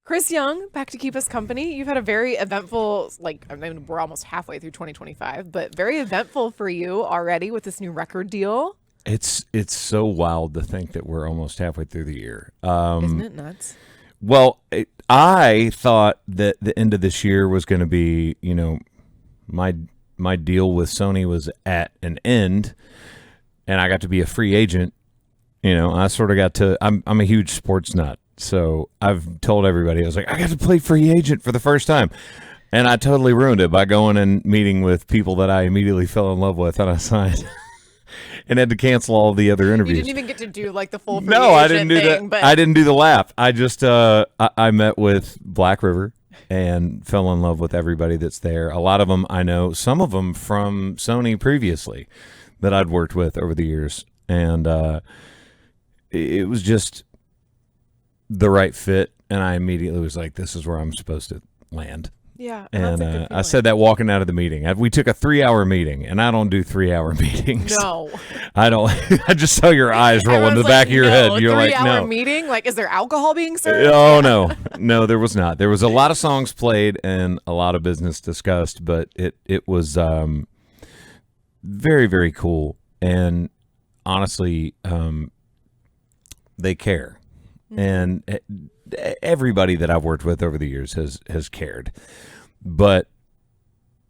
Chris Young, back to keep us company. You've had a very eventful, we're almost halfway through 2025, but very eventful for you already with this new record deal. It's so wild to think that we're almost halfway through the year. Isn't it nuts? Well, I thought that the end of this year was going to be, my deal with Sony was at an end, and I got to be a free agent. I sort of got to. I'm a huge sports nut, so I've told everybody I was like, I got to play free agent for the first time, and I totally ruined it by going and meeting with people that I immediately fell in love with, and I signed. And had to cancel all the other interviews. You didn't even get to do the full free No, I agent didn't do thing, that. but I didn't do the lap. I just I met with Black River and fell in love with everybody that's there. A lot of them I know, some of them from Sony previously that I'd worked with over the years, and it was just the right fit. And I immediately was like, "This is where I'm supposed to land." yeah. And I said that walking out of the meeting. We took a 3-hour meeting, and I don't do 3-hour meetings. No. I don't. I just saw your eyes roll in the back of your head. You're like, no. 3-hour meeting? Is there alcohol being served? Oh, no, there was not. There was a lot of songs played and a lot of business discussed, but it was very, very cool. And honestly, they care. Mm-hmm. And everybody that I've worked with over the years has cared. But,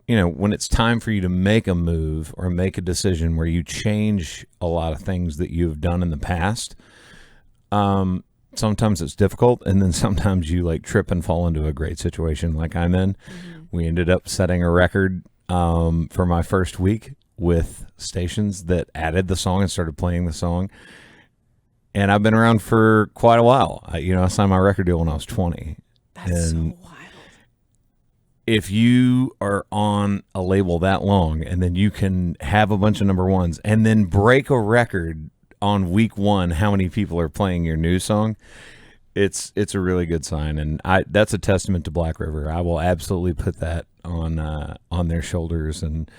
when it's time for you to make a move or make a decision where you change a lot of things that you've done in the past, sometimes it's difficult. And then sometimes you trip and fall into a great situation like I'm in. Mm-hmm. We ended up setting a record for my first week with stations that added the song and started playing the song. And I've been around for quite a while. I signed my record deal when I was 20. That's so wild. If you are on a label that long and then you can have a bunch of number ones and then break a record on week one, how many people are playing your new song, it's a really good sign. And that's a testament to Black River. I will absolutely put that on their shoulders. And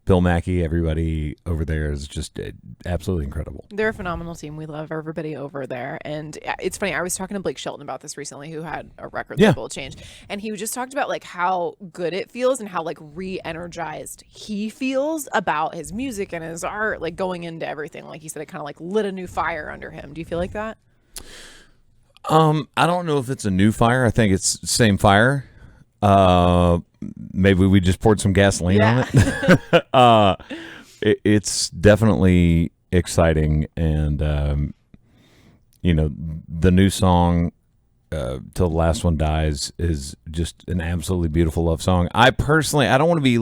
Bill Mackey, everybody over there is just absolutely incredible. They're a phenomenal team. We love everybody over there. And it's funny, I was talking to Blake Shelton about this recently, who had a record label change. And he just talked about how good it feels and how re-energized he feels about his music and his art, going into everything. Like he said, it kind of lit a new fire under him. Do you feel like that? I don't know if it's a new fire. I think it's the same fire. Maybe we just poured some gasoline on it. It's definitely exciting, and the new song "Till the Last One Dies" is just an absolutely beautiful love song. I don't want to be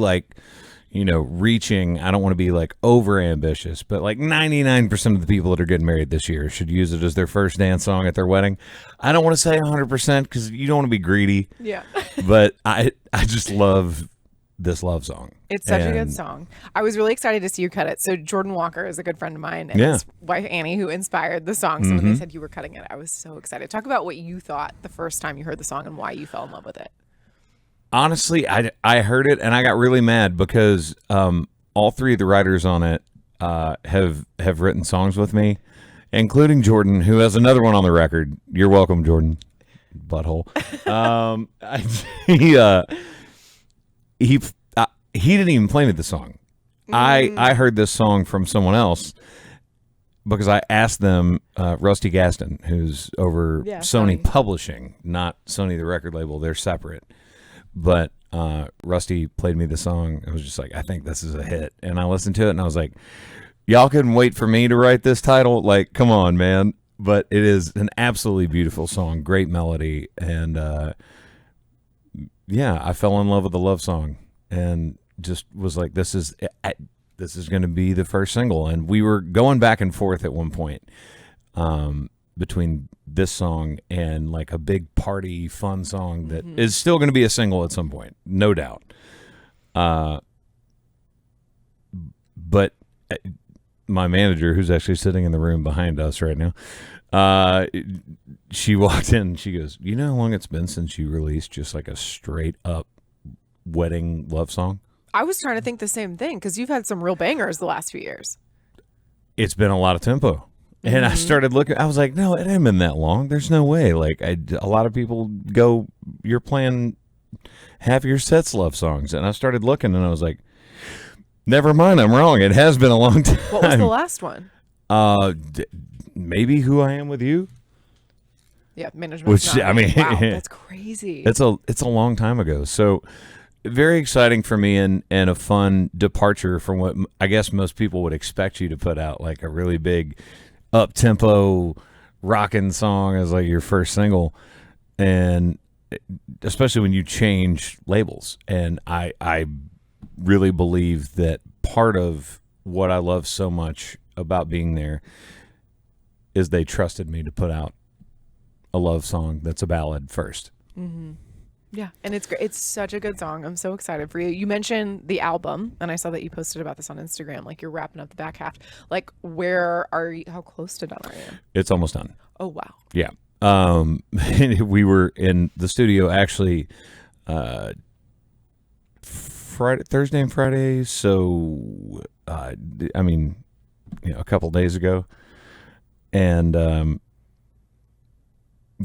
reaching. I don't want to be over ambitious, but 99% of the people that are getting married this year should use it as their first dance song at their wedding. I don't want to say 100% because you don't want to be greedy. Yeah. But I just love this love song. It's such a good song. I was really excited to see you cut it. So Jordan Walker is a good friend of mine, and his wife Annie, who inspired the song. So when they said you were cutting it, I was so excited. Talk about what you thought the first time you heard the song and why you fell in love with it. Honestly, I heard it and I got really mad because all three of the writers on it have written songs with me, including Jordan, who has another one on the record. You're welcome, Jordan. Butthole. He didn't even play me the song. I heard this song from someone else because I asked them, Rusty Gaston, who's over Sony Publishing, not Sony the record label. They're separate. But Rusty played me the song. I was just like, I think this is a hit. And I listened to it and I was like, y'all couldn't wait for me to write this title? Come on, man. But it is an absolutely beautiful song, great melody. And I fell in love with the love song and just was like, this is going to be the first single. And we were going back and forth at one point between this song and a big party fun song that is still going to be a single at some point, no doubt. But my manager, who's actually sitting in the room behind us right now, she walked in and she goes, you know how long it's been since you released just a straight up wedding love song? I was trying to think the same thing because you've had some real bangers the last few years. It's been a lot of tempo. And I started looking. I was like, no, it hasn't been that long. There's no way. Like, a lot of people go, you're playing half your set's love songs. And I started looking, and I was like, never mind, I'm wrong. It has been a long time. What was the last one? Maybe Who I Am With You. Yeah, management. Which, I mean, wow, that's crazy. It's a long time ago. So very exciting for me, and a fun departure from what I guess most people would expect you to put out, like a really big up-tempo rockin' song as like your first single, and especially when you change labels. And I really believe that part of what I love so much about being there is they trusted me to put out a love song that's a ballad first. Yeah, and it's great. It's such a good song. I'm so excited for you. You mentioned the album, and I saw that you posted about this on Instagram. Like, you're wrapping up the back half. Like, where are you? How close to done are you? It's almost done. Oh, wow. Yeah. We were in the studio actually Thursday and Friday. So, I mean, a couple days ago, and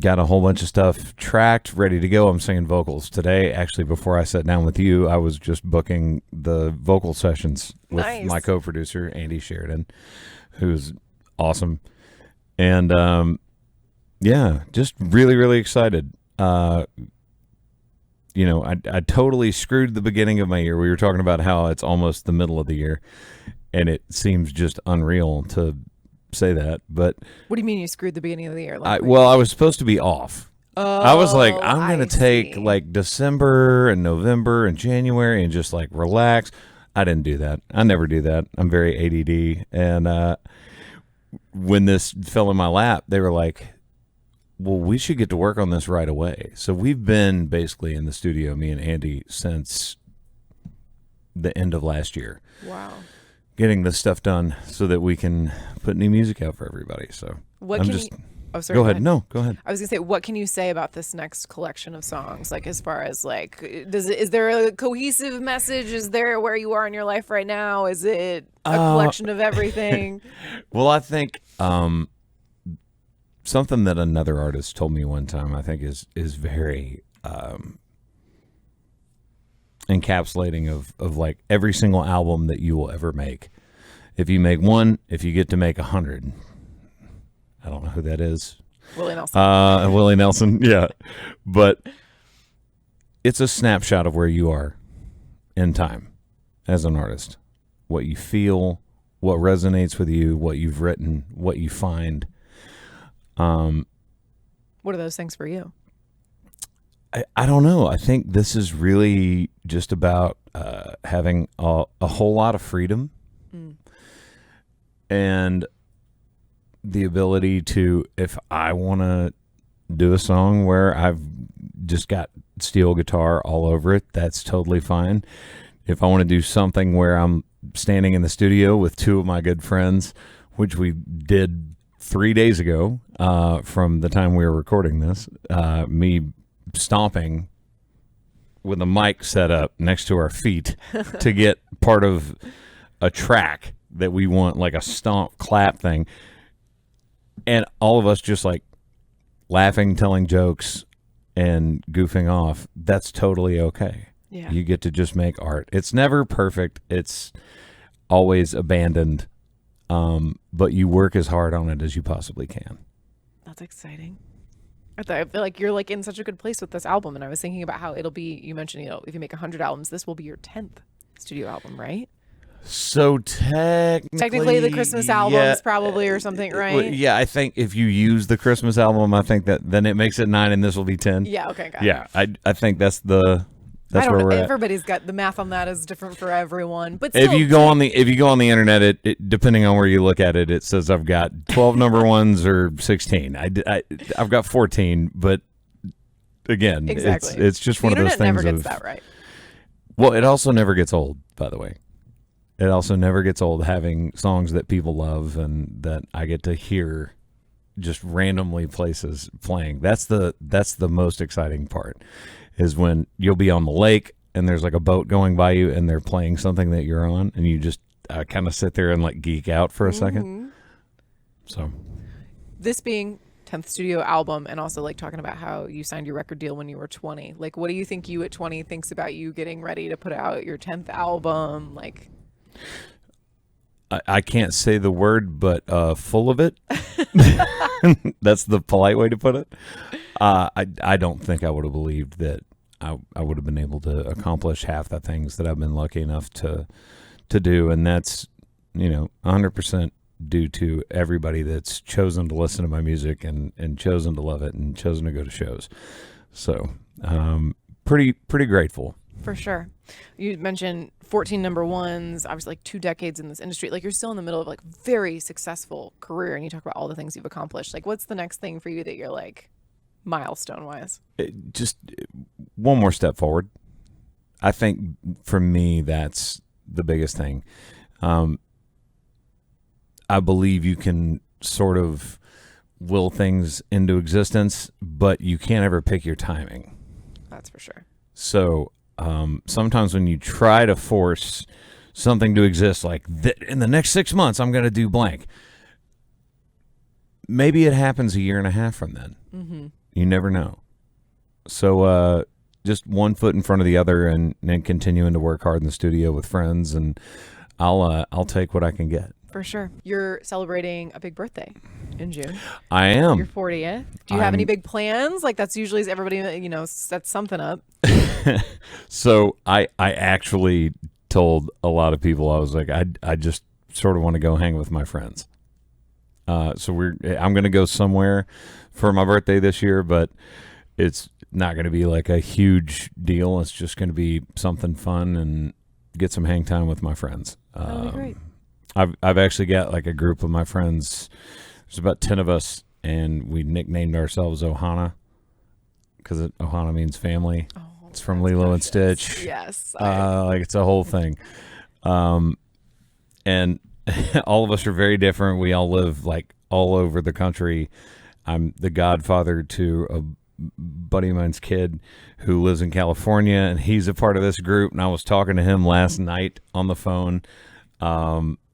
got a whole bunch of stuff tracked, ready to go. I'm singing vocals today. Actually, before I sat down with you, I was just booking the vocal sessions with my co-producer, Andy Sheridan, who's awesome. And, yeah, just really, really excited. I totally screwed the beginning of my year. We were talking about how it's almost the middle of the year, and it seems just unreal to say that. But what do you mean you screwed the beginning of the year? I was supposed to be off. I was like, I'm going to take like December and November and January and just like relax. I didn't do that. I never do that. I'm very ADD. And when this fell in my lap, they were like, well, we should get to work on this right away. So we've been basically in the studio, me and Andy, since the end of last year. Wow. Getting this stuff done so that we can put new music out for everybody. So go ahead. No, go ahead. I was gonna say, what can you say about this next collection of songs? Like, as far as like, is there a cohesive message? Is there where you are in your life right now? Is it a collection of everything? Well, I think something that another artist told me one time, I think is very encapsulating of like every single album that you will ever make. If you make one, if you get to make 100, I don't know who that is. Willie Nelson. Willie Nelson, yeah. But it's a snapshot of where you are in time as an artist. What you feel, what resonates with you, what you've written, what you find. What are those things for you? I don't know. I think this is really just about having a whole lot of freedom and the ability to, if I want to do a song where I've just got steel guitar all over it, that's totally fine. If I want to do something where I'm standing in the studio with two of my good friends, which we did 3 days ago from the time we were recording this, me stomping with a mic set up next to our feet to get part of a track that we want, like a stomp clap thing, and all of us just like laughing, telling jokes and goofing off. That's totally okay. Yeah. You get to just make art. It's never perfect. It's always abandoned, but you work as hard on it as you possibly can. That's exciting. I feel like you're like in such a good place with this album, and I was thinking about how it'll be. You mentioned, if you make 100 albums, this will be your 10th studio album, right? So technically the Christmas albums probably, or something, right? Yeah, I think if you use the Christmas album, I think that then it makes it 9, and this will be 10. Yeah. Okay. Got it. Yeah, I think that's where we're at. Everybody's got the math on that is different for everyone, but still, if you go on the internet, it depending on where you look at it, it says I've got 12 number ones or 16. I've got 14, but again, exactly. it's just one of those things. The internet never gets that right. Well, it also never gets old, by the way. It also never gets old having songs that people love and that I get to hear just randomly places playing. That's the most exciting part, is when you'll be on the lake and there's like a boat going by you and they're playing something that you're on, and you just kind of sit there and like geek out for a second. So This being 10th studio album, and also like talking about how you signed your record deal when you were 20. Like, what do you think you at 20 thinks about you getting ready to put out your 10th album? Like, I can't say the word, but full of it. That's the polite way to put it. I don't think I would have believed that I would have been able to accomplish half the things that I've been lucky enough to do, and that's 100% due to everybody that's chosen to listen to my music and chosen to love it and chosen to go to shows. So pretty grateful. for sure. You mentioned 14 number ones, obviously like 2 decades in this industry. Like, you're still in the middle of like very successful career, and you talk about all the things you've accomplished. Like, what's the next thing for you that you're like milestone wise? Just one more step forward. I think for me, that's the biggest thing. I believe you can sort of will things into existence, but you can't ever pick your timing. That's for sure. So sometimes when you try to force something to exist, like in the next 6 months, I'm going to do blank. Maybe it happens a year and a half from then. Mm-hmm. You never know. So just one foot in front of the other, and continuing to work hard in the studio with friends, and I'll take what I can get. For sure. You're celebrating a big birthday in June. I am. Your 40th. Do you have any big plans? Like, that's usually everybody, sets something up. So I actually told a lot of people, I was like, I just sort of want to go hang with my friends. So I'm going to go somewhere for my birthday this year, but it's not going to be like a huge deal. It's just going to be something fun and get some hang time with my friends. That'll be great. I've actually got like a group of my friends. There's about 10 of us, and we nicknamed ourselves Ohana because Ohana means family. Oh, it's from Lilo and Stitch. Yes. Like it's a whole thing. And all of us are very different. We all live like all over the country. I'm the godfather to a buddy of mine's kid who lives in California, and he's a part of this group. And I was talking to him last night on the phone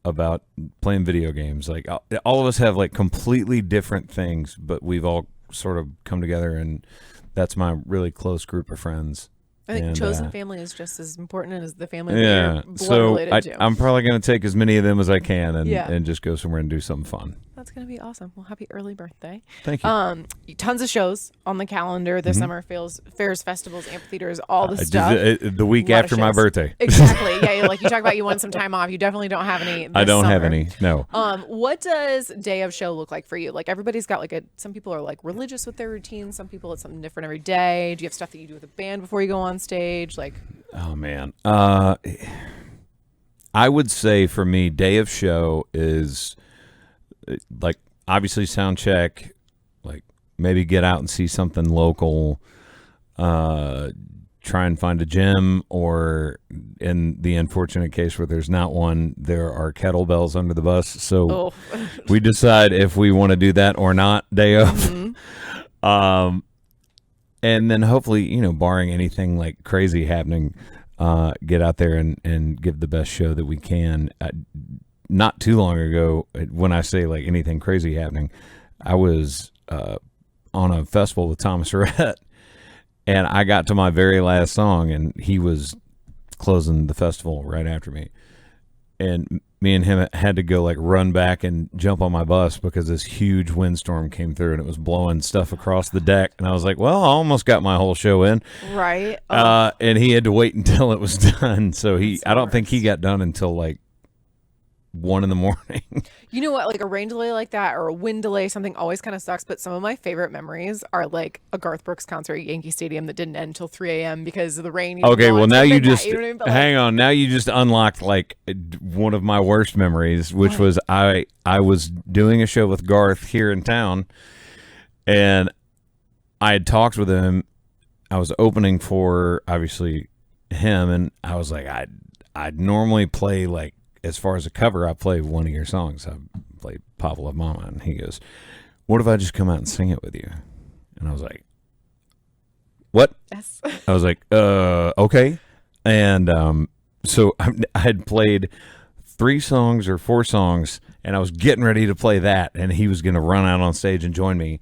about playing video games. Like all of us have like completely different things, but we've all sort of come together, and that's my really close group of friends. I think chosen family is just as important as the family that you're blood so related to. I'm probably going to take as many of them as I can and just go somewhere and do something fun. That's going to be awesome. Well, happy early birthday. Thank you. Tons of shows on the calendar this summer, fairs, festivals, amphitheaters, all the stuff. The week after my birthday. Exactly. Yeah, like you talk about you want some time off. You definitely don't have any this I don't summer. have any, no. What does day of show look like for you? Like, everybody's got like some people are like religious with their routines. Some people it's something different every day. Do you have stuff that you do with a band before you go on stage? Like, oh man. I would say for me, day of show is like obviously sound check, like maybe get out and see something local, try and find a gym, or in the unfortunate case where there's not one, there are kettlebells under the bus. So we decide if we want to do that or not day of. Mm-hmm. And then hopefully, barring anything like crazy happening, get out there and give the best show that we can. Not too long ago, when I say like anything crazy happening, I was on a festival with Thomas Rhett, and I got to my very last song, and he was closing the festival right after me. And me and him had to go like run back and jump on my bus because this huge windstorm came through and it was blowing stuff across the deck. And I was like, well, I almost got my whole show in. Right. And he had to wait until it was done. So I don't think he got done until like 1 a.m. You know what? Like a rain delay like that or a wind delay, something always kind of sucks. But some of my favorite memories are like a Garth Brooks concert at Yankee Stadium that didn't end until 3 a.m. because of the rain. Okay, well now you just hang on. Now you just unlocked like one of my worst memories, which was I was doing a show with Garth here in town, and I had talked with him. I was opening for obviously him, and I was like, I'd normally play like. As far as a cover, I play one of your songs. I play Pavlov Mama, and he goes, what if I just come out and sing it with you? And I was like, what? Yes. I was like, okay. And so I had played 3 songs or 4 songs, and I was getting ready to play that, and he was going to run out on stage and join me.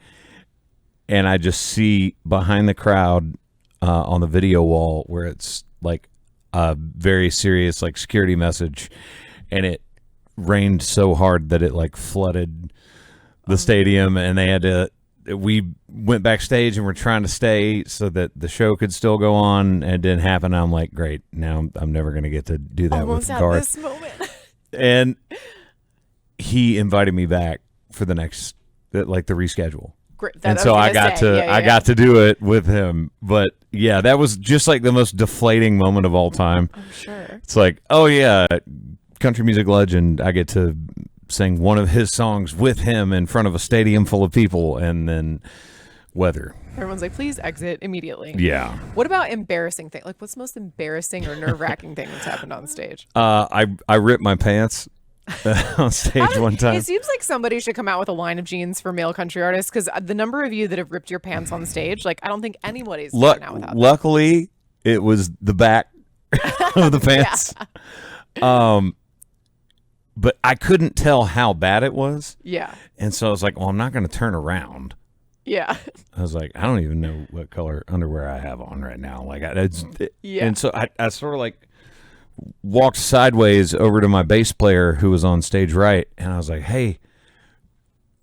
And I just see behind the crowd on the video wall where it's like a very serious like security message, and it rained so hard that it like flooded the stadium, and they had to. We went backstage and we're trying to stay so that the show could still go on, and it didn't happen. I'm like, great, now I'm never going to get to do that Almost with at Garth. this moment. And he invited me back for the next, like the reschedule. Great. And so I got to do it with him. But yeah, that was just like the most deflating moment of all time. I'm sure. It's like, oh yeah, country music legend. I get to sing one of his songs with him in front of a stadium full of people, and then weather. Everyone's like, please exit immediately. Yeah. What about embarrassing things? Like, what's the most embarrassing or nerve-wracking thing that's happened on stage? I ripped my pants on stage one time. It seems like somebody should come out with a line of jeans for male country artists, because the number of you that have ripped your pants on stage, like, I don't think anybody's coming out without Luckily, it was the back of the pants. But I couldn't tell how bad it was. Yeah. And so I was like, well, I'm not going to turn around. Yeah. I was like, I don't even know what color underwear I have on right now. Like, yeah. And so I sort of like walked sideways over to my bass player who was on stage right, and I was like, hey,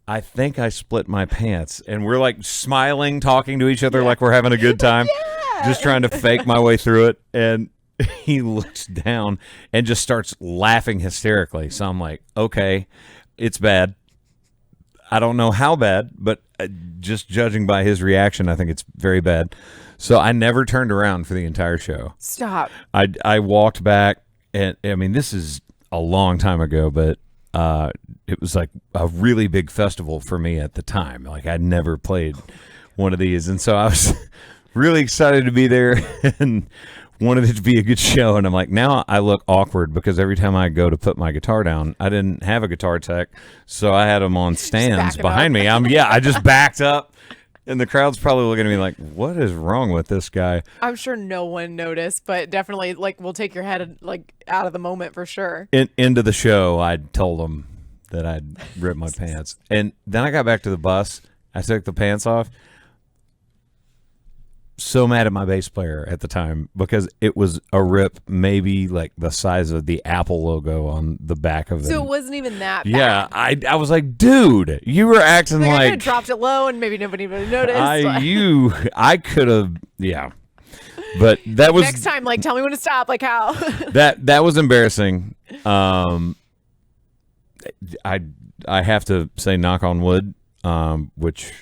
I think I split my pants. And we're like smiling, talking to each other like we're having a good time, just trying to fake my way through it. And he looks down and just starts laughing hysterically. So I'm like, okay, it's bad. I don't know how bad, but just judging by his reaction, I think it's very bad. So I never turned around for the entire show. Stop. I walked back, and I mean, this is a long time ago, but it was like a really big festival for me at the time. Like, I'd never played one of these, and so I was really excited to be there and wanted it to be a good show. And I'm like, now I look awkward because every time I go to put my guitar down, I didn't have a guitar tech, so I had them on stands behind me. I just backed up, and the crowd's probably looking at me like, what is wrong with this guy? I'm sure no one noticed, but definitely, like, we'll take your head like out of the moment for sure. Into the show, I told them that I'd ripped my pants, and then I got back to the bus. I took the pants off. So mad at my bass player at the time because it was a rip maybe like the size of the Apple logo on the back of it. So it wasn't even that bad. Yeah, I was like, dude, you were acting like I like could have dropped it low and maybe nobody would have noticed. I could have, yeah. But that was next time, like, tell me when to stop. Like, how? that was embarrassing. I have to say, knock on wood, which.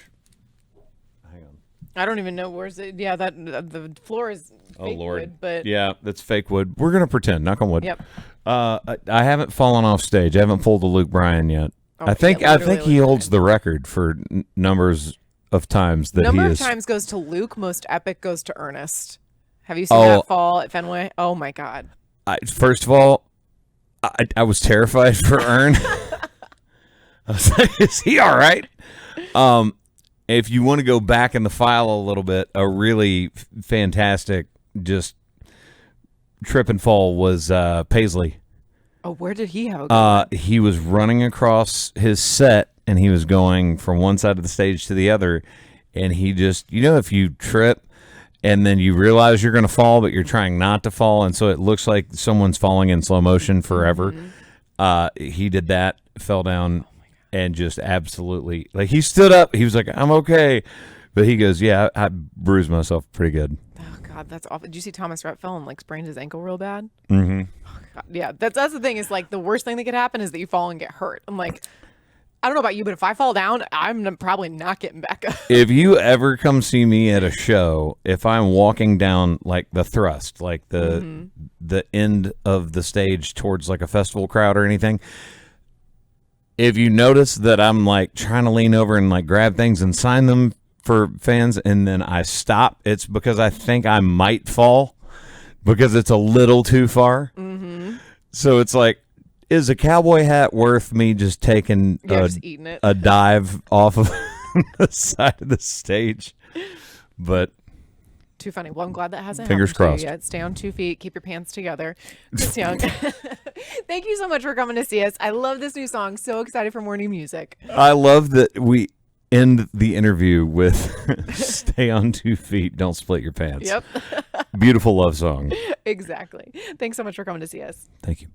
I don't even know where's it. Yeah, that the floor is fake wood, but yeah, that's fake wood. We're gonna pretend. Knock on wood. Yep. I haven't fallen off stage. I haven't pulled a Luke Bryan yet. Oh, I think he holds the record for numbers of times that number of times goes to Luke. Most epic goes to Ernest. Have you seen that fall at Fenway? Oh my God. First of all, I was terrified for Ern. I was like, is he all right? If you want to go back in the file a little bit, a really fantastic just trip and fall was Paisley. Oh, where did he have a go? He was running across his set, and he was going from one side of the stage to the other, and he just, if you trip and then you realize you're going to fall, but you're trying not to fall, and so it looks like someone's falling in slow motion forever. Mm-hmm. He did that, fell down. And just absolutely, like, he stood up. He was like, I'm okay. But he goes, yeah, I bruised myself pretty good. Oh, God, that's awful. Did you see Thomas Rhett fell and, like, sprained his ankle real bad? Mm-hmm. Oh, God. Yeah, that's the thing. Is, like, the worst thing that could happen is that you fall and get hurt. I'm like, I don't know about you, but if I fall down, I'm probably not getting back up. If you ever come see me at a show, if I'm walking down, like, the thrust, like the end of the stage towards, like, a festival crowd or anything, if you notice that I'm like trying to lean over and like grab things and sign them for fans, and then I stop, it's because I think I might fall because it's a little too far. Mm-hmm. So it's like, is a cowboy hat worth me just taking just eating it. A dive off of the side of the stage? But Too funny. Well, I'm glad that hasn't Fingers happened crossed. to you yet. Stay on 2 feet. Keep your pants together. Chris Young. Thank you so much for coming to see us. I love this new song. So excited for more new music. I love that we end the interview with "Stay on 2 feet, don't split your pants." Yep. Beautiful love song. Exactly. Thanks so much for coming to see us. Thank you.